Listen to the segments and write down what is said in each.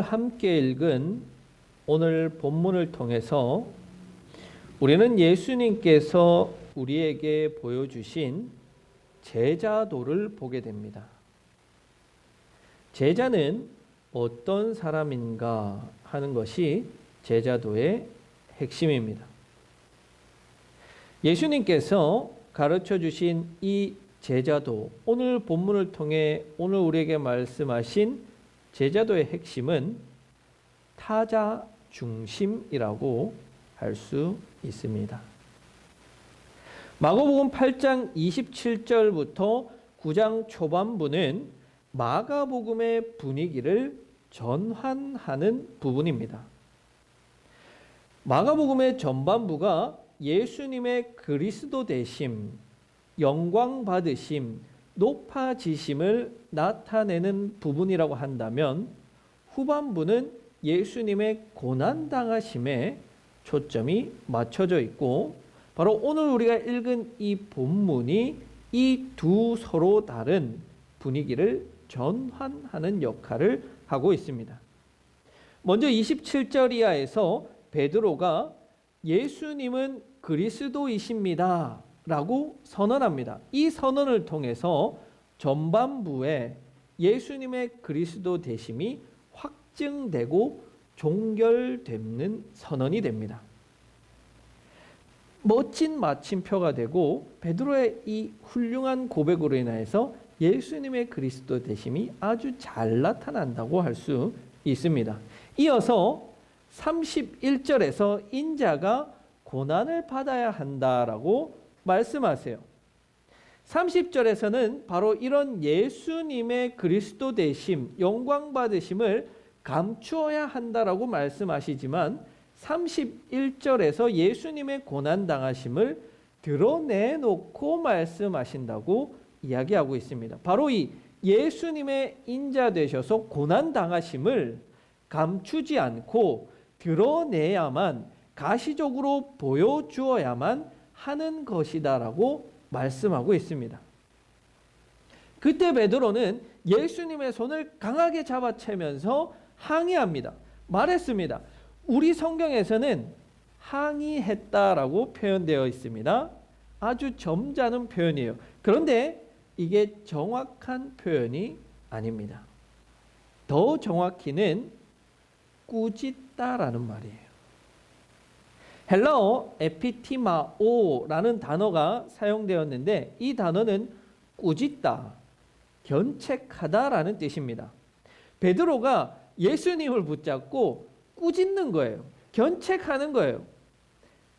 함께 읽은 오늘 본문을 통해서 우리는 예수님께서 우리에게 보여주신 제자도를 보게 됩니다. 제자는 어떤 사람인가 하는 것이 제자도의 핵심입니다. 예수님께서 가르쳐 주신 이 제자도, 오늘 본문을 통해 오늘 우리에게 말씀하신 제자도의 핵심은 타자 중심이라고 할 수 있습니다. 마가복음 8장 27절부터 9장 초반부는 마가복음의 분위기를 전환하는 부분입니다. 마가복음의 전반부가 예수님의 그리스도 되심, 영광 받으심, 높아지심을 나타내는 부분이라고 한다면 후반부는 예수님의 고난당하심에 초점이 맞춰져 있고 바로 오늘 우리가 읽은 이 본문이 이 두 서로 다른 분위기를 전환하는 역할을 하고 있습니다. 먼저 27절 이하에서 베드로가 예수님은 그리스도이십니다 라고 선언합니다. 이 선언을 통해서 전반부에 예수님의 그리스도 되심이 확증되고 종결되는 선언이 됩니다. 멋진 마침표가 되고 베드로의 이 훌륭한 고백으로 인해서 예수님의 그리스도 되심이 아주 잘 나타난다고 할 수 있습니다. 이어서 31절에서 인자가 고난을 받아야 한다라고 말씀하세요. 30절에서는 바로 이런 예수님의 그리스도 되심, 영광 받으심을 감추어야 한다라고 말씀하시지만 31절에서 예수님의 고난당하심을 드러내놓고 말씀하신다고 이야기하고 있습니다. 바로 이 예수님의 인자 되셔서 고난당하심을 감추지 않고 드러내야만, 가시적으로 보여주어야만 하는 것이다라고 말씀하고 있습니다. 그때 베드로는 예수님의 손을 강하게 잡아채면서 항의합니다. 말했습니다. 우리 성경에서는 항의했다라고 표현되어 있습니다. 아주 점잖은 표현이에요. 그런데 이게 정확한 표현이 아닙니다. 더 정확히는 꾸짖다라는 말이에요. 헬라어 에피티마오라는 단어가 사용되었는데 이 단어는 꾸짖다, 견책하다라는 뜻입니다. 베드로가 예수님을 붙잡고 꾸짖는 거예요. 견책하는 거예요.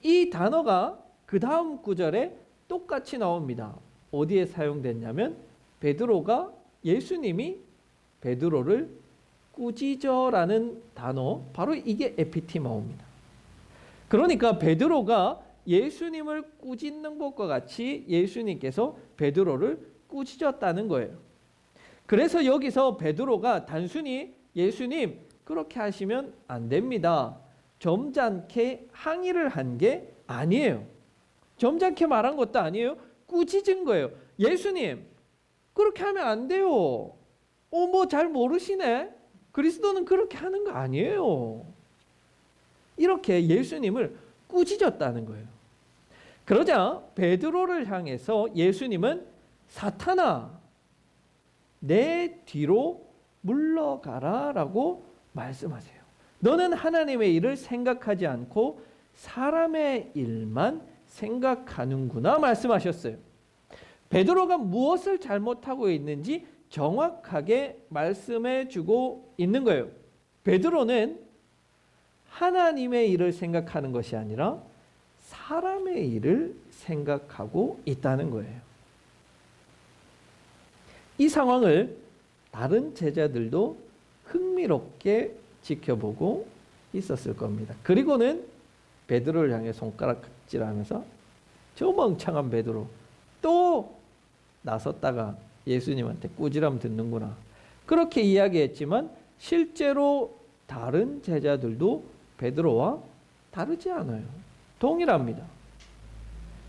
이 단어가 그 다음 구절에 똑같이 나옵니다. 어디에 사용됐냐면 베드로가 예수님이 베드로를 꾸짖어라는 단어, 바로 이게 에피티마오입니다. 그러니까 베드로가 예수님을 꾸짖는 것과 같이 예수님께서 베드로를 꾸짖었다는 거예요. 그래서 여기서 베드로가 단순히 예수님 그렇게 하시면 안 됩니다, 점잖게 항의를 한 게 아니에요. 점잖게 말한 것도 아니에요. 꾸짖은 거예요. 예수님 그렇게 하면 안 돼요. 뭐 잘 모르시네. 그리스도는 그렇게 하는 거 아니에요. 이렇게 예수님을 꾸짖었다는 거예요. 그러자 베드로를 향해서 예수님은 사탄아 내 뒤로 물러가라 라고 말씀하세요. 너는 하나님의 일을 생각하지 않고 사람의 일만 생각하는구나 말씀하셨어요. 베드로가 무엇을 잘못하고 있는지 정확하게 말씀해 주고 있는 거예요. 베드로는 하나님의 일을 생각하는 것이 아니라 사람의 일을 생각하고 있다는 거예요. 이 상황을 다른 제자들도 흥미롭게 지켜보고 있었을 겁니다. 그리고는 베드로를 향해 손가락질하면서 저 멍청한 베드로 또 나섰다가 예수님한테 꾸지람 듣는구나, 그렇게 이야기했지만 실제로 다른 제자들도 베드로와 다르지 않아요. 동일합니다.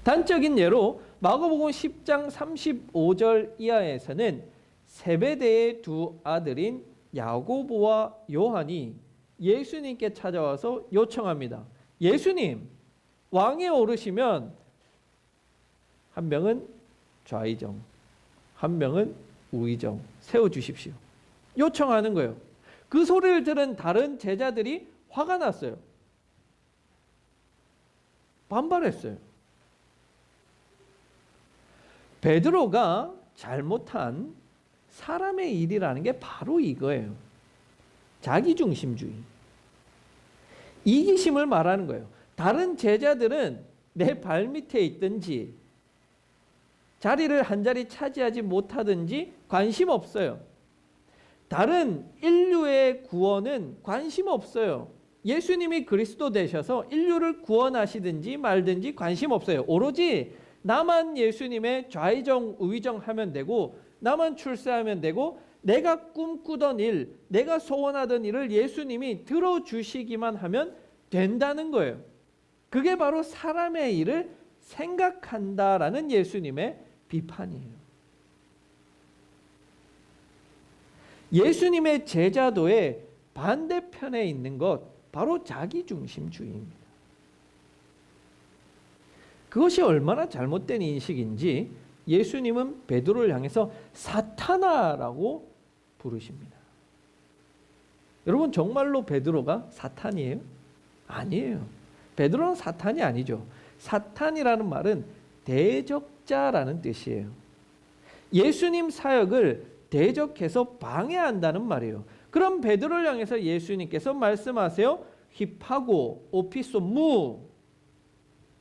단적인 예로 마가복음 10장 35절 이하에서는 세베대의 두 아들인 야고보와 요한이 예수님께 찾아와서 요청합니다. 예수님, 왕에 오르시면 한 명은 좌의정, 한 명은 우의정 세워주십시오. 요청하는 거예요. 그 소리를 들은 다른 제자들이 화가 났어요. 반발했어요. 베드로가 잘못한 사람의 일이라는 게 바로 이거예요. 자기중심주의. 이기심을 말하는 거예요. 다른 제자들은 내 발밑에 있든지 자리를 한 자리 차지하지 못하든지 관심 없어요. 다른 인류의 구원은 관심 없어요. 예수님이 그리스도 되셔서 인류를 구원하시든지 말든지 관심 없어요. 오로지 나만 예수님의 좌의정 우의정 하면 되고, 나만 출세하면 되고, 내가 꿈꾸던 일, 내가 소원하던 일을 예수님이 들어주시기만 하면 된다는 거예요. 그게 바로 사람의 일을 생각한다라는 예수님의 비판이에요. 예수님의 제자도의 반대편에 있는 것, 바로 자기중심주의입니다. 그것이 얼마나 잘못된 인식인지 예수님은 베드로를 향해서 사탄아라고 부르십니다. 여러분, 정말로 베드로가 사탄이에요? 아니에요. 베드로는 사탄이 아니죠. 사탄이라는 말은 대적자라는 뜻이에요. 예수님 사역을 대적해서 방해한다는 말이에요. 그럼 베드로를 향해서 예수님께서 말씀하세요. 힙하고 오피소 무,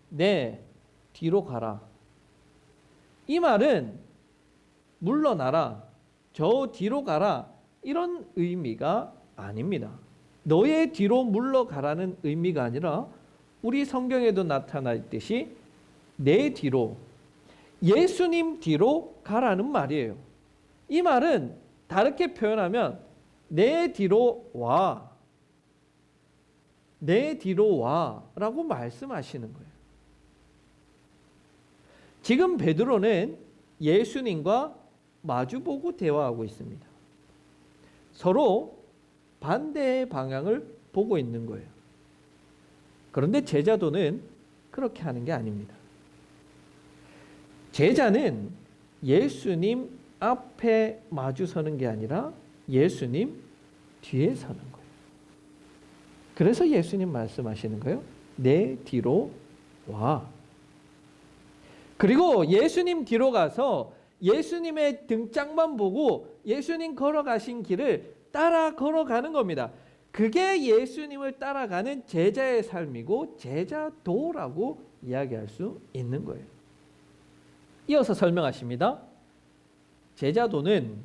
네, 뒤로 가라. 이 말은 물러나라, 저 뒤로 가라, 이런 의미가 아닙니다. 너의 뒤로 물러가라는 의미가 아니라 우리 성경에도 나타나 있듯이 내 뒤로, 예수님 뒤로 가라는 말이에요. 이 말은 다르게 표현하면 내 뒤로 와, 내 뒤로 와 라고 말씀하시는 거예요. 지금 베드로는 예수님과 마주보고 대화하고 있습니다. 서로 반대의 방향을 보고 있는 거예요. 그런데 제자도는 그렇게 하는 게 아닙니다. 제자는 예수님 앞에 마주 서는 게 아니라 예수님 뒤에 서는 거예요. 그래서 예수님 말씀하시는 거예요. 내 뒤로 와. 그리고 예수님 뒤로 가서 예수님의 등짝만 보고 예수님 걸어가신 길을 따라 걸어가는 겁니다. 그게 예수님을 따라가는 제자의 삶이고 제자도라고 이야기할 수 있는 거예요. 이어서 설명하십니다. 제자도는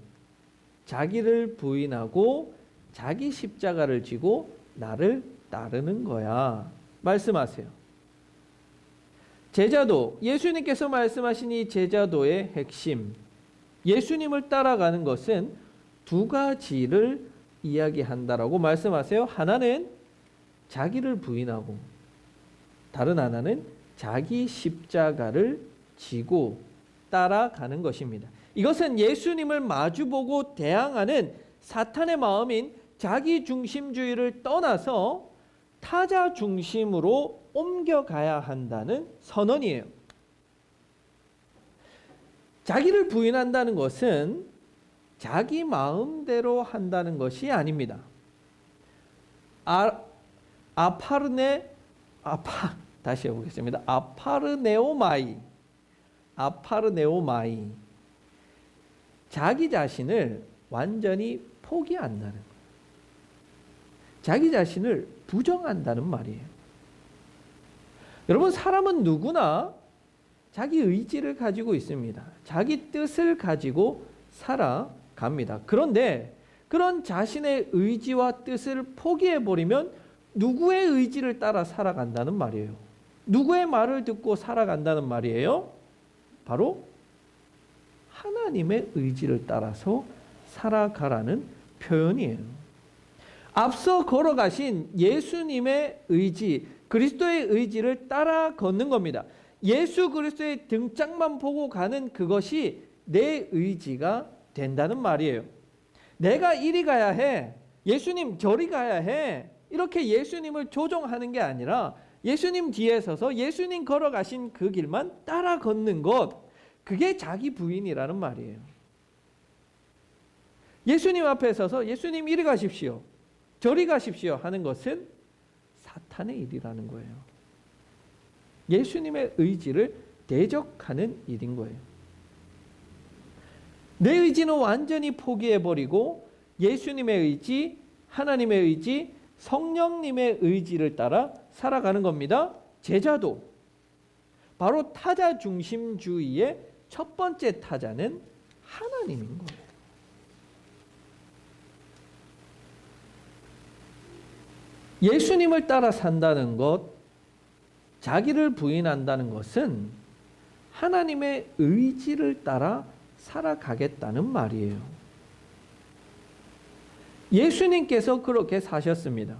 자기를 부인하고 자기 십자가를 지고 나를 따르는 거야. 말씀하세요. 제자도, 예수님께서 말씀하신 이 제자도의 핵심, 예수님을 따라가는 것은 두 가지를 이야기한다라고 말씀하세요. 하나는 자기를 부인하고 다른 하나는 자기 십자가를 지고 따라가는 것입니다. 이것은 예수님을 마주보고 대항하는 사탄의 마음인 자기중심주의를 떠나서 타자 중심으로 옮겨가야 한다는 선언이에요. 자기를 부인한다는 것은 자기 마음대로 한다는 것이 아닙니다. 다시 해보겠습니다. 아파르네오마이. 자기 자신을 완전히 포기한다는 거예요. 자기 자신을 부정한다는 말이에요. 여러분, 사람은 누구나 자기 의지를 가지고 있습니다. 자기 뜻을 가지고 살아갑니다. 그런데 그런 자신의 의지와 뜻을 포기해버리면 누구의 의지를 따라 살아간다는 말이에요? 누구의 말을 듣고 살아간다는 말이에요? 바로 하나님의 의지를 따라서 살아가라는 표현이에요. 앞서 걸어가신 예수님의 의지, 그리스도의 의지를 따라 걷는 겁니다. 예수 그리스도의 등짝만 보고 가는 그것이 내 의지가 된다는 말이에요. 내가 이리 가야 해. 예수님 저리 가야 해. 이렇게 예수님을 조종하는 게 아니라 예수님 뒤에 서서 예수님 걸어가신 그 길만 따라 걷는 것, 그게 자기 부인이라는 말이에요. 예수님 앞에 서서 예수님 이리 가십시오, 저리 가십시오 하는 것은 사탄의 일이라는 거예요. 예수님의 의지를 대적하는 일인 거예요. 내 의지는 완전히 포기해버리고 예수님의 의지, 하나님의 의지, 성령님의 의지를 따라 살아가는 겁니다. 제자도 바로 타자 중심주의의 첫 번째 타자는 하나님인 거예요. 예수님을 따라 산다는 것, 자기를 부인한다는 것은 하나님의 의지를 따라 살아가겠다는 말이에요. 예수님께서 그렇게 사셨습니다.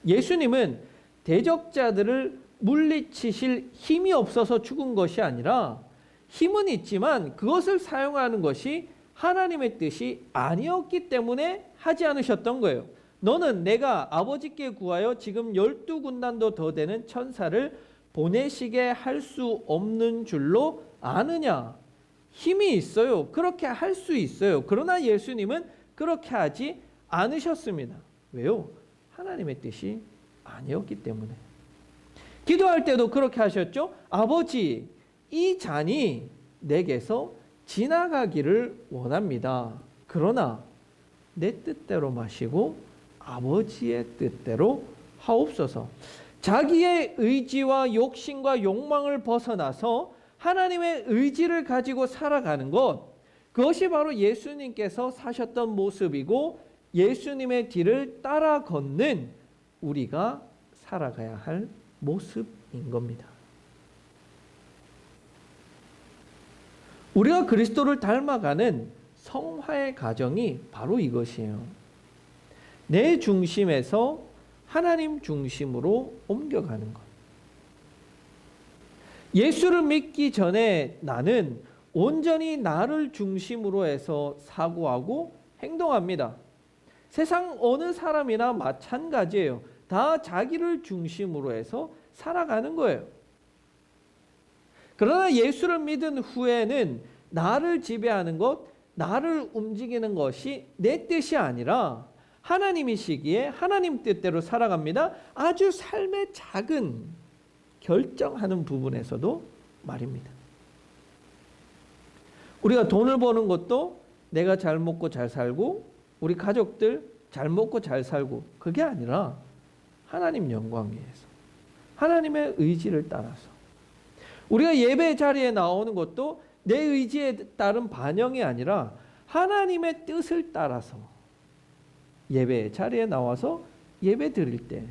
예수님은 대적자들을 물리치실 힘이 없어서 죽은 것이 아니라 힘은 있지만 그것을 사용하는 것이 하나님의 뜻이 아니었기 때문에 하지 않으셨던 거예요. 너는 내가 아버지께 구하여 지금 12군단도 더 되는 천사를 보내시게 할 수 없는 줄로 아느냐? 힘이 있어요. 그렇게 할 수 있어요. 그러나 예수님은 그렇게 하지 않으셨습니다. 왜요? 하나님의 뜻이 아니었기 때문에. 기도할 때도 그렇게 하셨죠. 아버지, 이 잔이 내게서 지나가기를 원합니다. 그러나 내 뜻대로 마시고 아버지의 뜻대로 하옵소서. 자기의 의지와 욕심과 욕망을 벗어나서 하나님의 의지를 가지고 살아가는 것, 그것이 바로 예수님께서 사셨던 모습이고 예수님의 뒤를 따라 걷는 우리가 살아가야 할 모습인 겁니다. 우리가 그리스도를 닮아가는 성화의 과정이 바로 이것이에요. 내 중심에서 하나님 중심으로 옮겨가는 것. 예수를 믿기 전에 나는 온전히 나를 중심으로 해서 사고하고 행동합니다. 세상 어느 사람이나 마찬가지예요. 다 자기를 중심으로 해서 살아가는 거예요. 그러나 예수를 믿은 후에는 나를 지배하는 것, 나를 움직이는 것이 내 뜻이 아니라 하나님이시기에 하나님 뜻대로 살아갑니다. 아주 삶의 작은 결정하는 부분에서도 말입니다. 우리가 돈을 버는 것도 내가 잘 먹고 잘 살고 우리 가족들 잘 먹고 잘 살고, 그게 아니라 하나님 영광 위해서 하나님의 의지를 따라서. 우리가 예배 자리에 나오는 것도 내 의지에 따른 반영이 아니라 하나님의 뜻을 따라서 예배 자리에 나와서 예배 드릴 때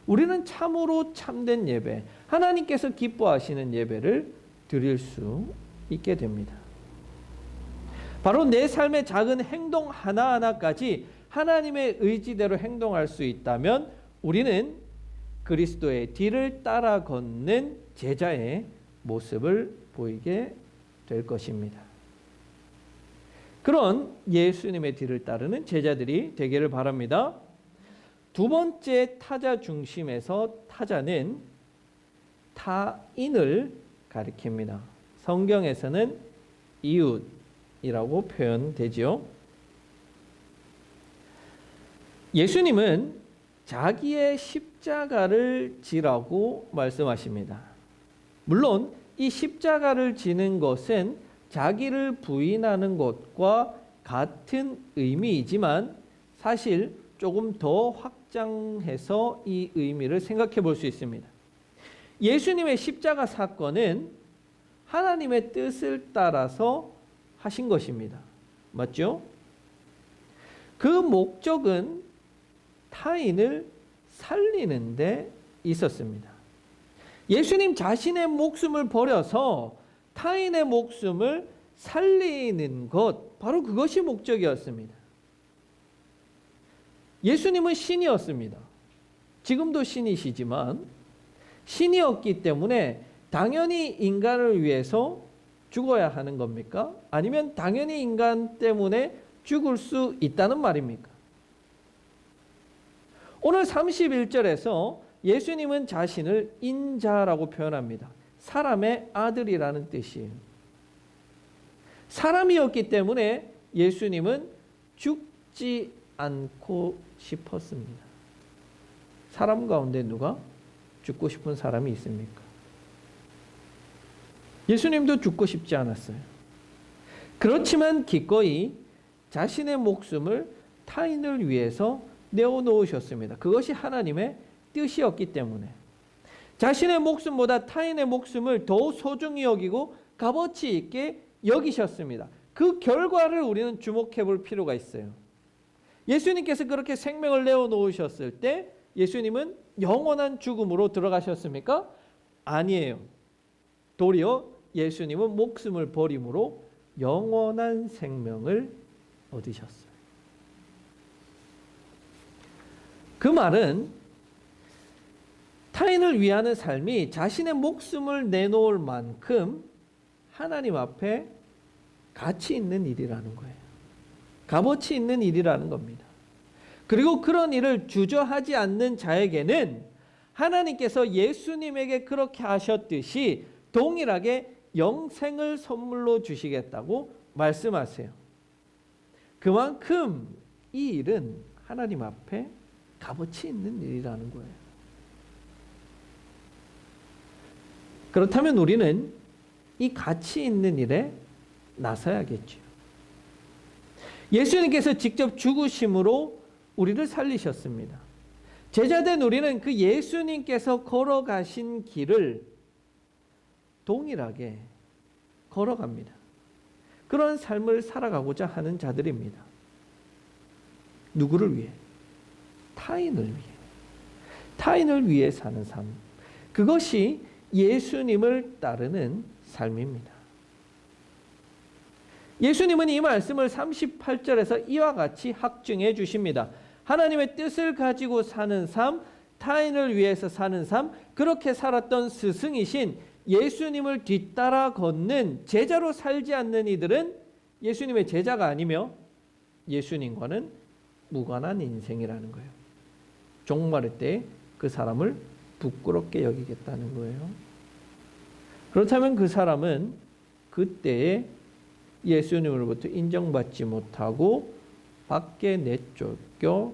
우리는 참으로 참된 예배, 하나님께서 기뻐하시는 예배를 드릴 수 있게 됩니다. 바로 내 삶의 작은 행동 하나하나까지 하나님의 의지대로 행동할 수 있다면 우리는 그리스도의 뒤를 따라 걷는 제자의 모습을 보이게 될 것입니다. 그런 예수님의 뒤를 따르는 제자들이 되기를 바랍니다. 두 번째 타자 중심에서 타자는 타인을 가리킵니다. 성경에서는 이웃이라고 표현되지요. 예수님은 자기의 십자가를 지라고 말씀하십니다. 물론 이 십자가를 지는 것은 자기를 부인하는 것과 같은 의미이지만 사실 조금 더 확장해서 이 의미를 생각해 볼 수 있습니다. 예수님의 십자가 사건은 하나님의 뜻을 따라서 하신 것입니다. 맞죠? 그 목적은 타인을 살리는 데 있었습니다. 예수님 자신의 목숨을 버려서 타인의 목숨을 살리는 것, 바로 그것이 목적이었습니다. 예수님은 신이었습니다. 지금도 신이시지만 신이었기 때문에 당연히 인간을 위해서 죽어야 하는 겁니까? 아니면 당연히 인간 때문에 죽을 수 있다는 말입니까? 오늘 31절에서 예수님은 자신을 인자라고 표현합니다. 사람의 아들이라는 뜻이에요. 사람이었기 때문에 예수님은 죽지 않고 싶었습니다. 사람 가운데 누가 죽고 싶은 사람이 있습니까? 예수님도 죽고 싶지 않았어요. 그렇지만 기꺼이 자신의 목숨을 타인을 위해서 내어놓으셨습니다. 그것이 하나님의 뜻이었기 때문에 자신의 목숨보다 타인의 목숨을 더 소중히 여기고 값어치 있게 여기셨습니다. 그 결과를 우리는 주목해 볼 필요가 있어요. 예수님께서 그렇게 생명을 내어놓으셨을 때 예수님은 영원한 죽음으로 들어가셨습니까? 아니에요. 도리어 예수님은 목숨을 버림으로 영원한 생명을 얻으셨어요. 그 말은 타인을 위하는 삶이 자신의 목숨을 내놓을 만큼 하나님 앞에 가치 있는 일이라는 거예요. 값어치 있는 일이라는 겁니다. 그리고 그런 일을 주저하지 않는 자에게는 하나님께서 예수님에게 그렇게 하셨듯이 동일하게 영생을 선물로 주시겠다고 말씀하세요. 그만큼 이 일은 하나님 앞에 값어치 있는 일이라는 거예요. 그렇다면 우리는 이 가치 있는 일에 나서야겠죠. 예수님께서 직접 죽으심으로 우리를 살리셨습니다. 제자된 우리는 그 예수님께서 걸어가신 길을 동일하게 걸어갑니다. 그런 삶을 살아가고자 하는 자들입니다. 누구를 위해? 타인을 위해. 타인을 위해 사는 삶. 그것이 예수님을 따르는 삶입니다. 예수님은 이 말씀을 38절에서 이와 같이 확증해 주십니다. 하나님의 뜻을 가지고 사는 삶, 타인을 위해서 사는 삶, 그렇게 살았던 스승이신 예수님을 뒤따라 걷는 제자로 살지 않는 이들은 예수님의 제자가 아니며 예수님과는 무관한 인생이라는 거예요. 종말의 때 그 사람을 부끄럽게 여기겠다는 거예요. 그렇다면 그 사람은 그때에 예수님으로부터 인정받지 못하고 밖에 내쫓겨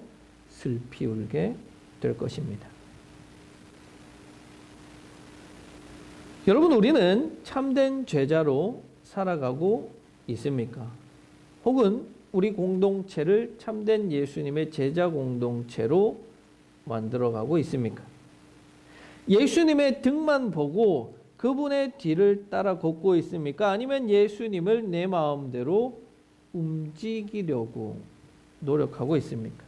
슬피 울게 될 것입니다. 여러분, 우리는 참된 제자로 살아가고 있습니까? 혹은 우리 공동체를 참된 예수님의 제자 공동체로 만들어가고 있습니까? 예수님의 등만 보고 그분의 뒤를 따라 걷고 있습니까? 아니면 예수님을 내 마음대로 움직이려고 노력하고 있습니까?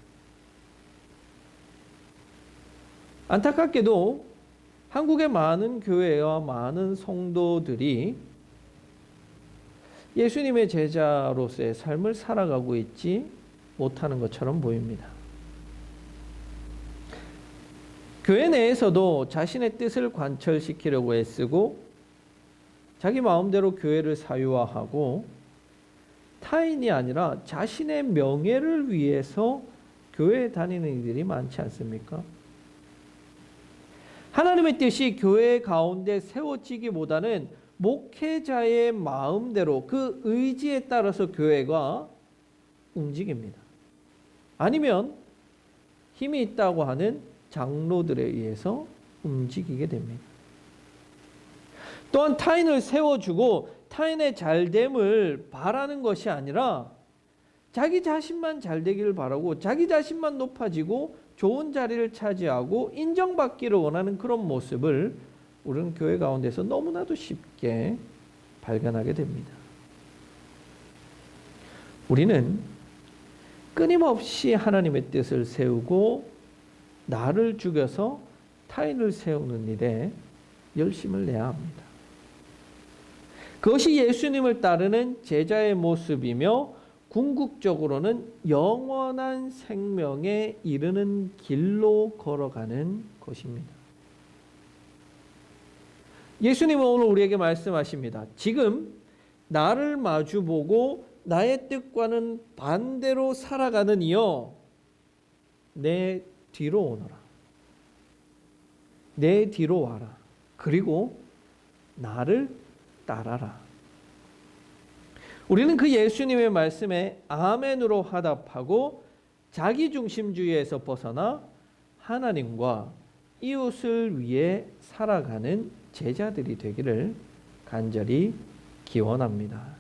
안타깝게도 한국의 많은 교회와 많은 성도들이 예수님의 제자로서의 삶을 살아가고 있지 못하는 것처럼 보입니다. 교회 내에서도 자신의 뜻을 관철시키려고 애쓰고 자기 마음대로 교회를 사유화하고 타인이 아니라 자신의 명예를 위해서 교회에 다니는 이들이 많지 않습니까? 하나님의 뜻이 교회 가운데 세워지기보다는 목회자의 마음대로 그 의지에 따라서 교회가 움직입니다. 아니면 힘이 있다고 하는 장로들에 의해서 움직이게 됩니다. 또한 타인을 세워주고 타인의 잘됨을 바라는 것이 아니라 자기 자신만 잘되기를 바라고 자기 자신만 높아지고 좋은 자리를 차지하고 인정받기를 원하는 그런 모습을 우리는 교회 가운데서 너무나도 쉽게 발견하게 됩니다. 우리는 끊임없이 하나님의 뜻을 세우고 나를 죽여서 타인을 세우는 일에 열심을 내야 합니다. 그것이 예수님을 따르는 제자의 모습이며 궁극적으로는 영원한 생명에 이르는 길로 걸어가는 것입니다. 예수님은 오늘 우리에게 말씀하십니다. 지금 나를 마주보고 나의 뜻과는 반대로 살아가는 이여 내 뒤로 오너라. 내 뒤로 와라. 그리고 나를 따라라. 우리는 그 예수님의 말씀에 아멘으로 화답하고 자기중심주의에서 벗어나 하나님과 이웃을 위해 살아가는 제자들이 되기를 간절히 기원합니다.